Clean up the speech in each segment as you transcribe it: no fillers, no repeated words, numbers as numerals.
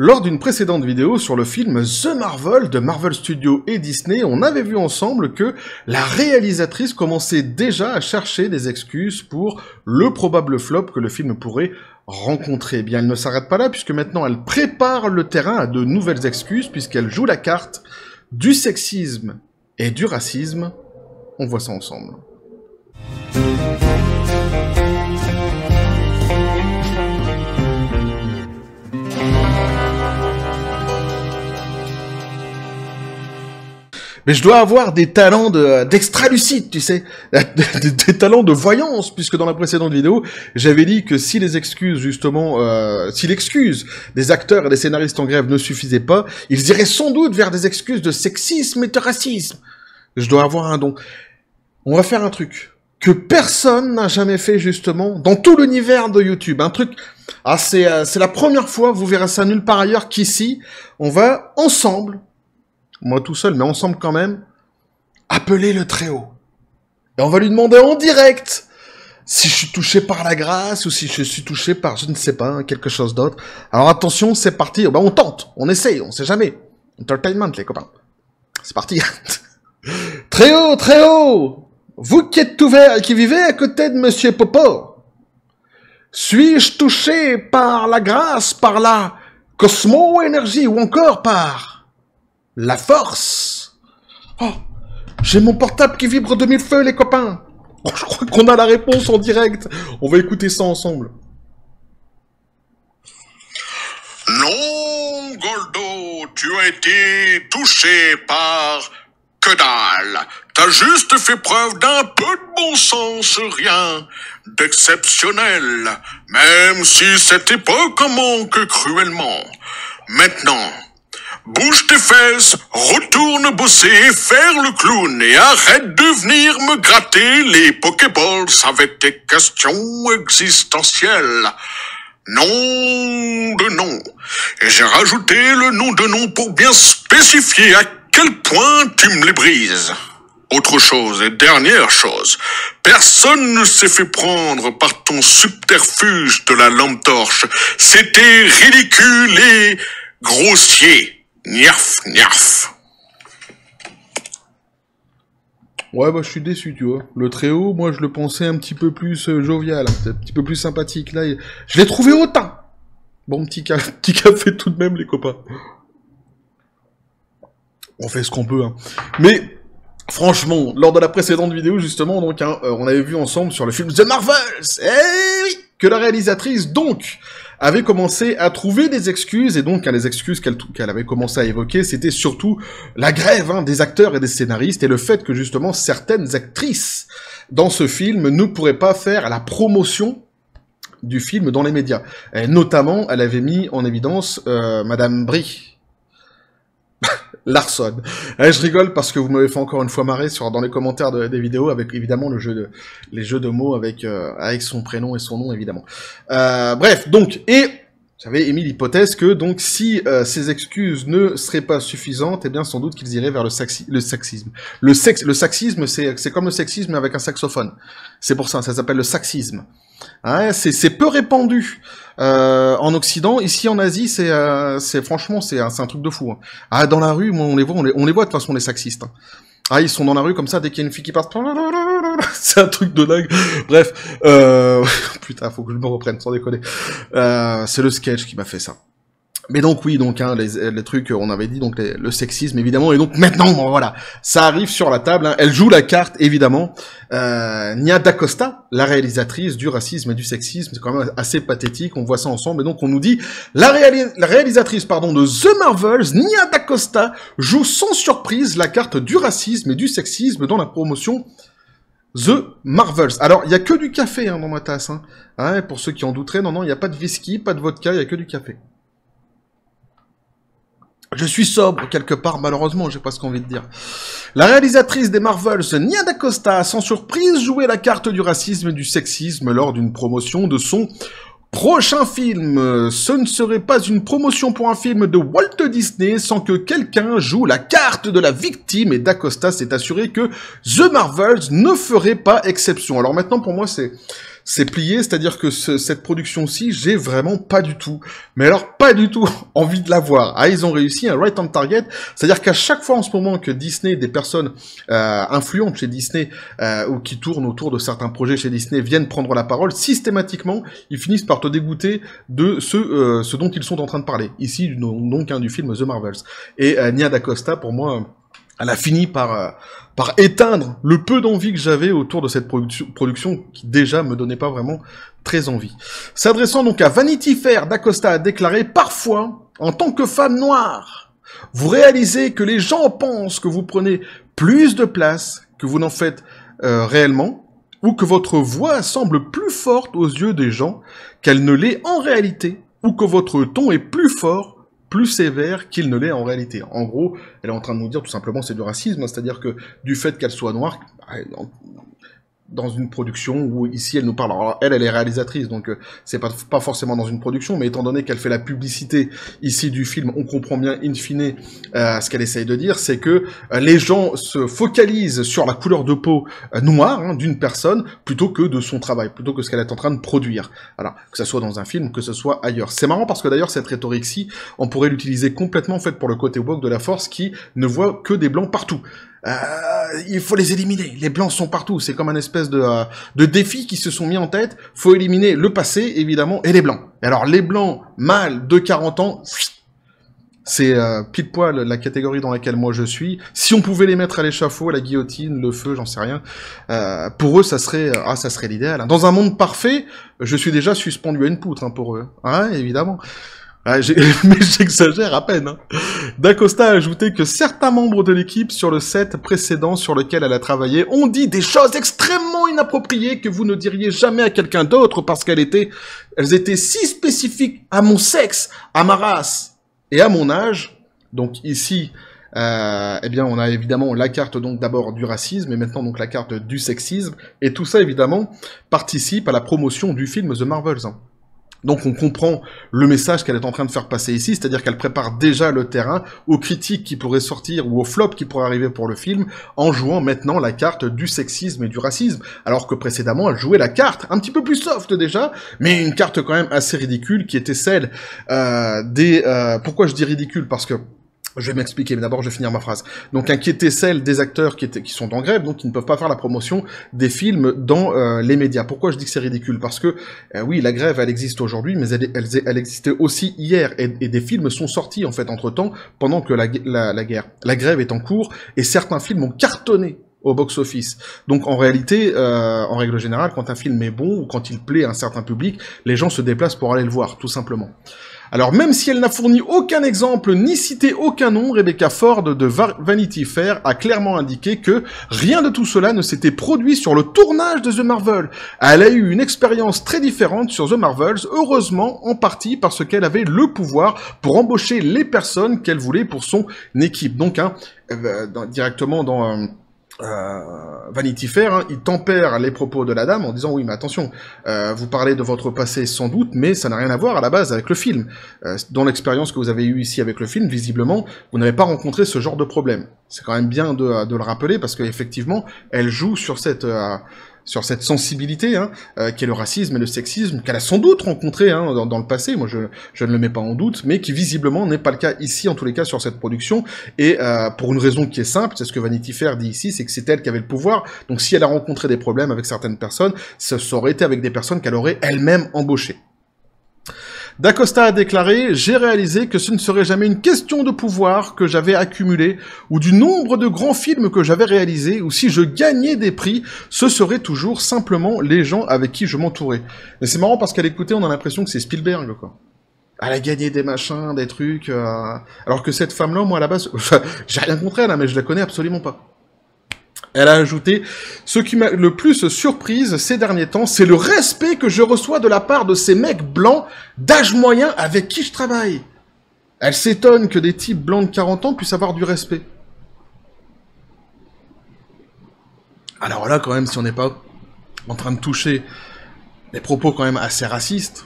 Lors d'une précédente vidéo sur le film The Marvel de Marvel Studios et Disney, on avait vu ensemble que la réalisatrice commençait déjà à chercher des excuses pour le probable flop que le film pourrait rencontrer. Eh bien, elle ne s'arrête pas là, puisque maintenant elle prépare le terrain à de nouvelles excuses, puisqu'elle joue la carte du sexisme et du racisme. On voit ça ensemble. Mais je dois avoir des talents d'extra-lucide, tu sais, des talents de voyance, puisque dans la précédente vidéo, j'avais dit que si les excuses, justement, si l'excuse des acteurs et des scénaristes en grève ne suffisait pas, ils iraient sans doute vers des excuses de sexisme et de racisme. Je dois avoir un don. On va faire un truc que personne n'a jamais fait, justement, dans tout l'univers de YouTube. Un truc... Ah, c'est la première fois, vous verrez ça nulle part ailleurs qu'ici. On va, ensemble... moi tout seul, mais ensemble quand même, appeler le Très-Haut. Et on va lui demander en direct si je suis touché par la grâce ou si je suis touché par, je ne sais pas, quelque chose d'autre. Alors attention, c'est parti. Ben, on tente, on essaye, on sait jamais. Entertainment, les copains. C'est parti. Très-Haut, Très-Haut, vous qui êtes ouvert et qui vivez à côté de Monsieur Popo, suis-je touché par la grâce, par la cosmo-énergie ou encore par... la force. Oh, j'ai mon portable qui vibre de mille feux, les copains. Oh, je crois qu'on a la réponse en direct. On va écouter ça ensemble. Non, Goldo, tu as été touché par que dalle. T'as juste fait preuve d'un peu de bon sens, rien d'exceptionnel. Même si cette époque en manque cruellement. Maintenant... bouge tes fesses, retourne bosser, faire le clown et arrête de venir me gratter les Pokéballs avec tes questions existentielles. Nom de nom. Et j'ai rajouté le nom de nom pour bien spécifier à quel point tu me les brises. Autre chose et dernière chose, personne ne s'est fait prendre par ton subterfuge de la lampe torche. C'était ridicule et grossier. Niaf, niaf. Ouais, bah je suis déçu, tu vois. Le Très-Haut, moi je le pensais un petit peu plus jovial, un petit peu plus sympathique. Là, je l'ai trouvé hautain. Bon, petit café tout de même, les copains. On fait ce qu'on peut, hein. Mais, franchement, lors de la précédente vidéo, justement, donc, hein, on avait vu ensemble sur le film The Marvels, oui, que la réalisatrice, donc, avait commencé à trouver des excuses, et donc, les excuses qu'elle avait commencé à évoquer, c'était surtout la grève, hein, des acteurs et des scénaristes, et le fait que, justement, certaines actrices dans ce film ne pourraient pas faire la promotion du film dans les médias. Et notamment, elle avait mis en évidence Madame Brie Larson. Je rigole parce que vous m'avez fait encore une fois marrer dans les commentaires des vidéos avec évidemment les jeux de mots avec son prénom et son nom évidemment. Bref, donc, et j'avais émis l'hypothèse que donc si ces excuses ne seraient pas suffisantes, eh bien sans doute qu'ils iraient vers le sexisme. Le sexisme, c'est comme le sexisme mais avec un saxophone. C'est pour ça s'appelle le saxisme. Hein, c'est peu répandu en Occident. Ici en Asie, franchement c'est un truc de fou. Hein. Ah, dans la rue, moi, on les voit de toute façon les saxistes. Hein. Ah, ils sont dans la rue comme ça dès qu'il y a une fille qui passe. C'est un truc de dingue. Bref, putain, faut que je me reprenne sans déconner. C'est le sketch qui m'a fait ça. Mais donc oui, donc hein, les trucs, on avait dit donc le sexisme évidemment, et donc maintenant bon, voilà, ça arrive sur la table. Hein, elle joue la carte évidemment. Nia DaCosta, la réalisatrice du racisme et du sexisme, c'est quand même assez pathétique. On voit ça ensemble, et donc on nous dit la réalisatrice pardon de The Marvels, Nia DaCosta, joue sans surprise la carte du racisme et du sexisme dans la promotion The Marvels. Alors il y a que du café hein, dans ma tasse. Hein. Hein, pour ceux qui en douteraient, non, il y a pas de whisky, pas de vodka, il y a que du café. Je suis sobre, quelque part, malheureusement, j'ai presque envie de dire. La réalisatrice des Marvels, Nia DaCosta, a sans surprise joué la carte du racisme et du sexisme lors d'une promotion de son prochain film. Ce ne serait pas une promotion pour un film de Walt Disney sans que quelqu'un joue la carte de la victime, et DaCosta s'est assuré que The Marvels ne ferait pas exception. Alors maintenant, pour moi, c'est plié, c'est-à-dire que cette production-ci, j'ai vraiment pas du tout, mais alors pas du tout envie de la voir. Ah, ils ont réussi un right on target, c'est-à-dire qu'à chaque fois en ce moment que Disney, des personnes influentes chez Disney ou qui tournent autour de certains projets chez Disney viennent prendre la parole, systématiquement, ils finissent par te dégoûter de ce dont ils sont en train de parler. Ici, donc, du film The Marvels. Et Nia DaCosta, pour moi, elle a fini par éteindre le peu d'envie que j'avais autour de cette production qui déjà me donnait pas vraiment très envie. S'adressant donc à Vanity Fair, DaCosta a déclaré « Parfois, en tant que femme noire, vous réalisez que les gens pensent que vous prenez plus de place que vous n'en faites réellement, ou que votre voix semble plus forte aux yeux des gens qu'elle ne l'est en réalité, ou que votre ton est plus fort, plus sévère qu'il ne l'est en réalité. » En gros, elle est en train de nous dire tout simplement c'est du racisme, c'est-à-dire que du fait qu'elle soit noire, dans une production où ici elle nous parle, alors elle est réalisatrice, donc c'est pas forcément dans une production, mais étant donné qu'elle fait la publicité ici du film, on comprend bien in fine ce qu'elle essaye de dire, c'est que les gens se focalisent sur la couleur de peau noire d'une personne plutôt que de son travail, plutôt que ce qu'elle est en train de produire. Voilà, que ça soit dans un film, que ce soit ailleurs. C'est marrant parce que d'ailleurs cette rhétorique-ci, on pourrait l'utiliser complètement en fait pour le côté woke de la force qui ne voit que des blancs partout. Il faut les éliminer. Les blancs sont partout. C'est comme un espèce de défi qui se sont mis en tête. Faut éliminer le passé, évidemment, et les blancs. Et alors, les blancs mâles de 40 ans, c'est pile poil la catégorie dans laquelle moi je suis. Si on pouvait les mettre à l'échafaud, à la guillotine, le feu, j'en sais rien, pour eux, ça serait l'idéal. Dans un monde parfait, je suis déjà suspendu à une poutre pour eux. Hein, évidemment. Mais j'exagère à peine. DaCosta a ajouté que certains membres de l'équipe sur le set précédent sur lequel elle a travaillé ont dit des choses extrêmement inappropriées que vous ne diriez jamais à quelqu'un d'autre parce elles étaient si spécifiques à mon sexe, à ma race et à mon âge. Donc ici, eh bien, on a évidemment la carte donc d'abord du racisme et maintenant donc la carte du sexisme et tout ça évidemment participe à la promotion du film The Marvels. Donc on comprend le message qu'elle est en train de faire passer ici, c'est-à-dire qu'elle prépare déjà le terrain aux critiques qui pourraient sortir ou aux flops qui pourraient arriver pour le film en jouant maintenant la carte du sexisme et du racisme, alors que précédemment elle jouait la carte un petit peu plus soft déjà, mais une carte quand même assez ridicule qui était celle pourquoi je dis ridicule? Parce que je vais m'expliquer, mais d'abord je vais finir ma phrase. Donc inquiéter celle des acteurs qui sont en grève, donc qui ne peuvent pas faire la promotion des films dans les médias. Pourquoi je dis que c'est ridicule? Parce que, oui, la grève, elle existe aujourd'hui, mais elle existait aussi hier, et des films sont sortis, en fait, entre-temps, pendant que la grève est en cours, et certains films ont cartonné au box-office. Donc en réalité, en règle générale, quand un film est bon, ou quand il plaît à un certain public, les gens se déplacent pour aller le voir, tout simplement. Alors même si elle n'a fourni aucun exemple ni cité aucun nom, Rebecca Ford de Vanity Fair a clairement indiqué que rien de tout cela ne s'était produit sur le tournage de The Marvels. Elle a eu une expérience très différente sur The Marvels, heureusement en partie parce qu'elle avait le pouvoir pour embaucher les personnes qu'elle voulait pour son équipe. Donc directement dans Vanity Fair, il tempère les propos de la dame en disant oui mais attention, vous parlez de votre passé sans doute, mais ça n'a rien à voir à la base avec le film. Dans l'expérience que vous avez eue ici avec le film, visiblement, vous n'avez pas rencontré ce genre de problème. C'est quand même bien de le rappeler parce qu'effectivement, elle joue sur cette sensibilité, qui est le racisme et le sexisme, qu'elle a sans doute rencontré dans le passé, moi je ne le mets pas en doute, mais qui visiblement n'est pas le cas ici, en tous les cas, sur cette production, et pour une raison qui est simple, c'est ce que Vanity Fair dit ici, c'est que c'est elle qui avait le pouvoir, donc si elle a rencontré des problèmes avec certaines personnes, ça aurait été avec des personnes qu'elle aurait elle-même embauchées. DaCosta a déclaré « J'ai réalisé que ce ne serait jamais une question de pouvoir que j'avais accumulé, ou du nombre de grands films que j'avais réalisés, ou si je gagnais des prix, ce serait toujours simplement les gens avec qui je m'entourais. » Mais c'est marrant parce qu'à l'écouter, on a l'impression que c'est Spielberg, quoi. Elle a gagné des machins, des trucs... Alors que cette femme-là, moi, à la base... j'ai rien contre elle, mais je la connais absolument pas. Elle a ajouté « Ce qui m'a le plus surprise ces derniers temps, c'est le respect que je reçois de la part de ces mecs blancs d'âge moyen avec qui je travaille. » Elle s'étonne que des types blancs de 40 ans puissent avoir du respect. Alors là, quand même, si on n'est pas en train de toucher des propos quand même assez racistes,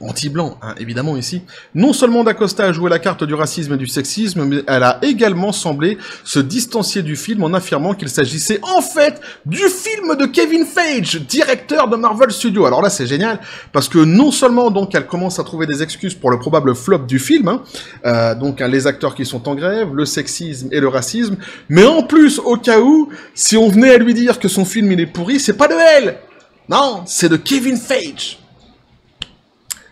anti-blanc, hein, évidemment ici. Non seulement D'Acosta a joué la carte du racisme et du sexisme, mais elle a également semblé se distancier du film en affirmant qu'il s'agissait en fait du film de Kevin Feige, directeur de Marvel Studios. Alors là, c'est génial, parce que non seulement donc elle commence à trouver des excuses pour le probable flop du film, hein, donc hein, les acteurs qui sont en grève, le sexisme et le racisme, mais en plus, au cas où, si on venait à lui dire que son film il est pourri, c'est pas de elle. Non, c'est de Kevin Feige.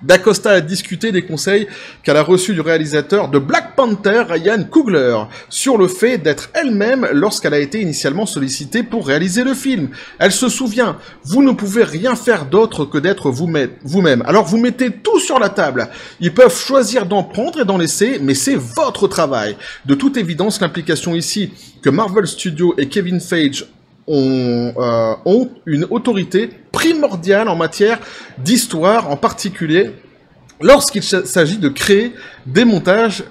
D'Acosta a discuté des conseils qu'elle a reçus du réalisateur de Black Panther, Ryan Coogler, sur le fait d'être elle-même lorsqu'elle a été initialement sollicitée pour réaliser le film. Elle se souvient, vous ne pouvez rien faire d'autre que d'être vous-même. Alors vous mettez tout sur la table. Ils peuvent choisir d'en prendre et d'en laisser, mais c'est votre travail. De toute évidence, l'implication ici que Marvel Studios et Kevin Feige ont une autorité primordiale en matière d'histoire, en particulier lorsqu'il s'agit de créer des montages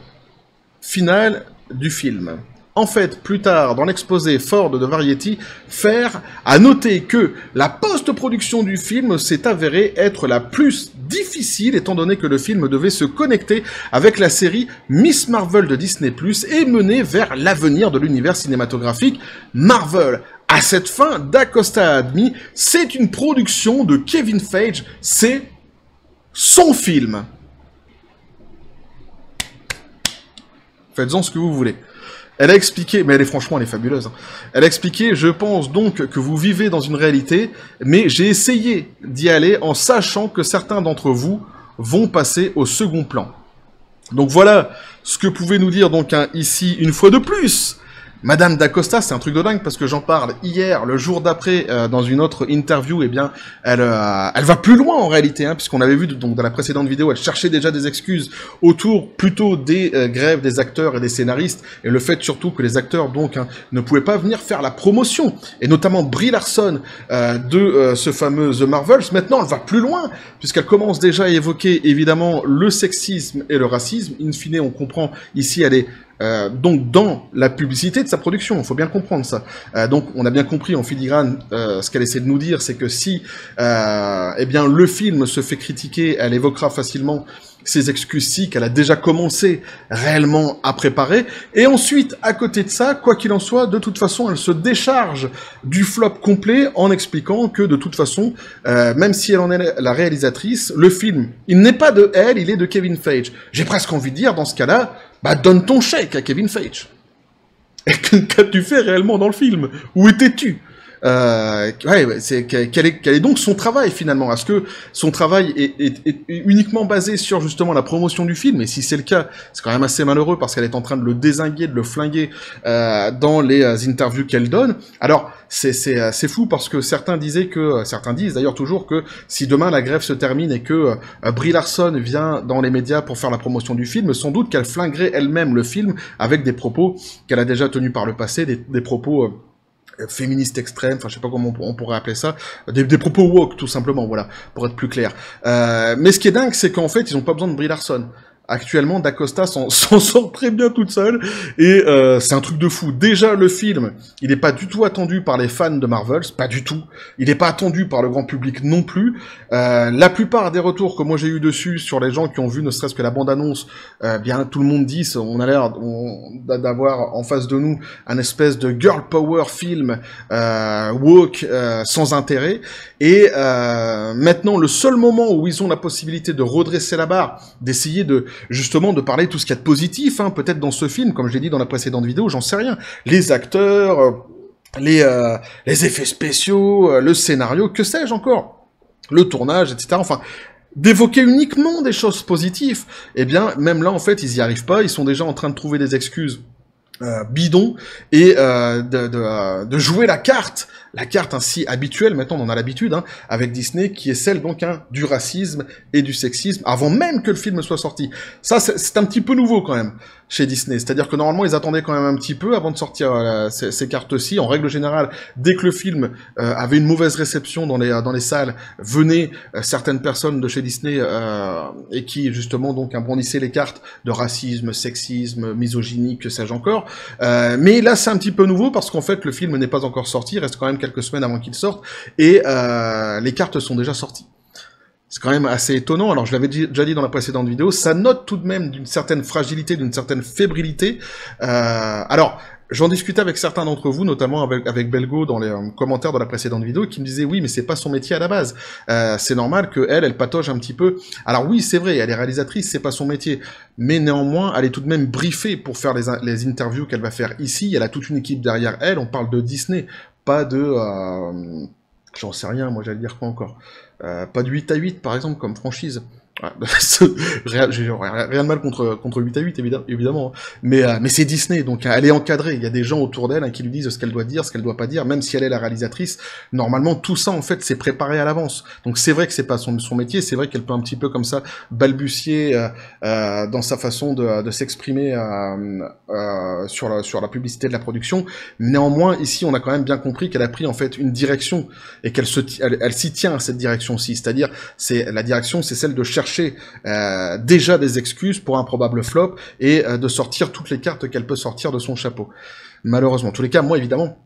finaux du film. En fait, plus tard, dans l'exposé Ford de Variety, Fair a noté que la post-production du film s'est avérée être la plus difficile, étant donné que le film devait se connecter avec la série Miss Marvel de Disney+, et mener vers l'avenir de l'univers cinématographique Marvel. À cette fin, D'Acosta a admis, c'est une production de Kevin Feige, c'est son film. Faites-en ce que vous voulez. Elle a expliqué, mais franchement, elle est fabuleuse. Hein. Elle a expliqué, je pense donc que vous vivez dans une réalité, mais j'ai essayé d'y aller en sachant que certains d'entre vous vont passer au second plan. Donc voilà ce que pouvait nous dire donc ici, une fois de plus, Madame D'Acosta. C'est un truc de dingue parce que j'en parle hier, le jour d'après, dans une autre interview. Eh bien, elle va plus loin en réalité, hein, puisqu'on avait vu donc dans la précédente vidéo, elle cherchait déjà des excuses autour plutôt des grèves des acteurs et des scénaristes, et le fait surtout que les acteurs donc ne pouvaient pas venir faire la promotion, et notamment Brie Larson de ce fameux The Marvels. Maintenant, elle va plus loin puisqu'elle commence déjà à évoquer évidemment le sexisme et le racisme. In fine, on comprend ici, elle est donc dans la publicité de sa production, il faut bien comprendre ça. Donc on a bien compris en filigrane ce qu'elle essaie de nous dire, c'est que si eh bien le film se fait critiquer, elle évoquera facilement ces excuses-ci qu'elle a déjà commencé réellement à préparer. Et ensuite, à côté de ça, quoi qu'il en soit, de toute façon, elle se décharge du flop complet en expliquant que de toute façon, même si elle en est la réalisatrice, le film, il n'est pas de elle, il est de Kevin Feige. J'ai presque envie de dire, dans ce cas-là, bah donne ton chèque à Kevin Feige. Et qu'as-tu fait réellement dans le film? Où étais-tu? C'est quel est donc son travail finalement? Est-ce que son travail est uniquement basé sur justement la promotion du film? Et si c'est le cas, c'est quand même assez malheureux parce qu'elle est en train de le dézinguer, de le flinguer dans les interviews qu'elle donne. Alors c'est fou parce que certains disent d'ailleurs toujours que si demain la grève se termine et que Brie Larson vient dans les médias pour faire la promotion du film, sans doute qu'elle flinguerait elle-même le film avec des propos qu'elle a déjà tenus par le passé, des propos féministe extrême, enfin je sais pas comment on pourrait appeler ça, des propos woke tout simplement, voilà, pour être plus clair. Mais ce qui est dingue, c'est qu'en fait ils ont pas besoin de Brie Larson. Actuellement, D'Acosta s'en sort très bien toute seule, et c'est un truc de fou. Déjà, le film, il n'est pas du tout attendu par les fans de Marvels, pas du tout. Il n'est pas attendu par le grand public non plus. La plupart des retours que moi j'ai eu dessus sur les gens qui ont vu ne serait-ce que la bande-annonce, bien tout le monde dit, on a l'air d'avoir en face de nous un espèce de girl power film woke sans intérêt. Et maintenant, le seul moment où ils ont la possibilité de redresser la barre, d'essayer justement de parler de tout ce qu'il y a de positif, hein, peut-être dans ce film, comme je l'ai dit dans la précédente vidéo, j'en sais rien. Les acteurs, les effets spéciaux, le scénario, que sais-je encore, le tournage, etc. Enfin, d'évoquer uniquement des choses positives, eh bien, même là, en fait, ils y arrivent pas, ils sont déjà en train de trouver des excuses bidons, et de jouer la carte ainsi habituelle, maintenant on en a l'habitude, hein, avec Disney, qui est celle donc du racisme et du sexisme, avant même que le film soit sorti. Ça, c'est un petit peu nouveau quand même, chez Disney, c'est-à-dire que normalement ils attendaient quand même un petit peu avant de sortir ces cartes-ci. En règle générale, dès que le film avait une mauvaise réception dans les salles, venaient certaines personnes de chez Disney et qui justement donc brandissaient les cartes de racisme, sexisme, misogynie, que sais-je encore. Mais là c'est un petit peu nouveau parce qu'en fait le film n'est pas encore sorti, il reste quand même quelques semaines avant qu'il sorte, et les cartes sont déjà sorties. c'est quand même assez étonnant. Alors, je l'avais déjà dit dans la précédente vidéo, ça note tout de même d'une certaine fragilité, d'une certaine fébrilité. Alors, j'en discutais avec certains d'entre vous, notamment avec Belgo dans les commentaires de la précédente vidéo, qui me disaient oui, mais c'est pas son métier à la base. C'est normal que elle patauge un petit peu. Alors oui, c'est vrai, elle est réalisatrice, c'est pas son métier, mais néanmoins, elle est tout de même briefée pour faire les interviews qu'elle va faire ici. Elle a toute une équipe derrière elle. On parle de Disney, pas de j'en sais rien, moi j'allais dire quoi encore. Pas de 8-8 par exemple comme franchise. J'ai rien de mal contre 8-8 évidemment, mais c'est Disney, donc elle est encadrée, il y a des gens autour d'elle qui lui disent ce qu'elle doit dire, ce qu'elle doit pas dire, même si elle est la réalisatrice, normalement tout ça en fait c'est préparé à l'avance, donc c'est vrai que c'est pas son métier, c'est vrai qu'elle peut un petit peu comme ça balbutier dans sa façon de s'exprimer sur la publicité de la production, néanmoins ici on a quand même bien compris qu'elle a pris en fait une direction, et qu'elle s'y tient à cette direction-ci, c'est-à-dire la direction c'est celle de chercher déjà des excuses pour un probable flop et de sortir toutes les cartes qu'elle peut sortir de son chapeau. Malheureusement. En tous les cas, moi, évidemment,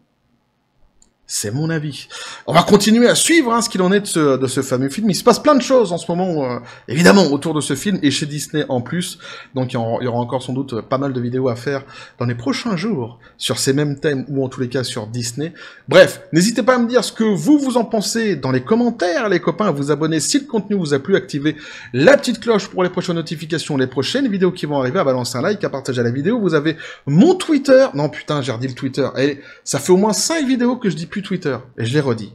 c'est mon avis. On va continuer à suivre ce qu'il en est de ce fameux film. Il se passe plein de choses en ce moment, évidemment, autour de ce film, et chez Disney en plus. Donc il y aura encore sans doute pas mal de vidéos à faire dans les prochains jours sur ces mêmes thèmes, ou en tous les cas sur Disney. Bref, n'hésitez pas à me dire ce que vous en pensez dans les commentaires, les copains, à vous abonner si le contenu vous a plu, activez la petite cloche pour les prochaines notifications, les prochaines vidéos qui vont arriver, à balancer un like, à partager la vidéo. Vous avez mon Twitter. Non putain, j'ai redit le Twitter. Et ça fait au moins 5 vidéos que je dis plus Twitter, et je l'ai redit.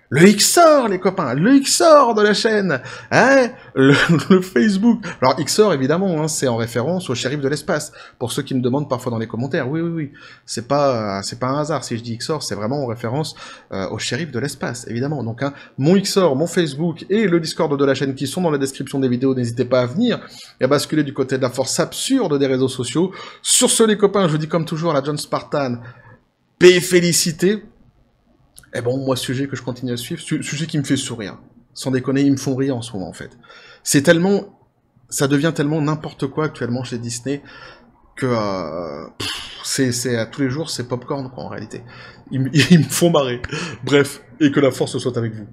Le XOR, les copains, le XOR de la chaîne, hein, le Facebook. Alors XOR, évidemment, c'est en référence au shérif de l'espace. Pour ceux qui me demandent parfois dans les commentaires, oui, c'est pas un hasard si je dis XOR, c'est vraiment en référence au shérif de l'espace, évidemment. Donc, mon XOR, mon Facebook et le Discord de la chaîne qui sont dans la description des vidéos, n'hésitez pas à venir et à basculer du côté de la force absurde des réseaux sociaux. Sur ce, les copains, je vous dis comme toujours, la John Spartan, paix et félicité. Et bon, moi, ce sujet que je continue à suivre, sujet qui me fait sourire. Sans déconner, ils me font rire en ce moment, en fait. Ça devient tellement n'importe quoi actuellement chez Disney, que c'est à tous les jours, c'est popcorn, quoi, en réalité. Ils me font marrer. Bref, et que la force soit avec vous.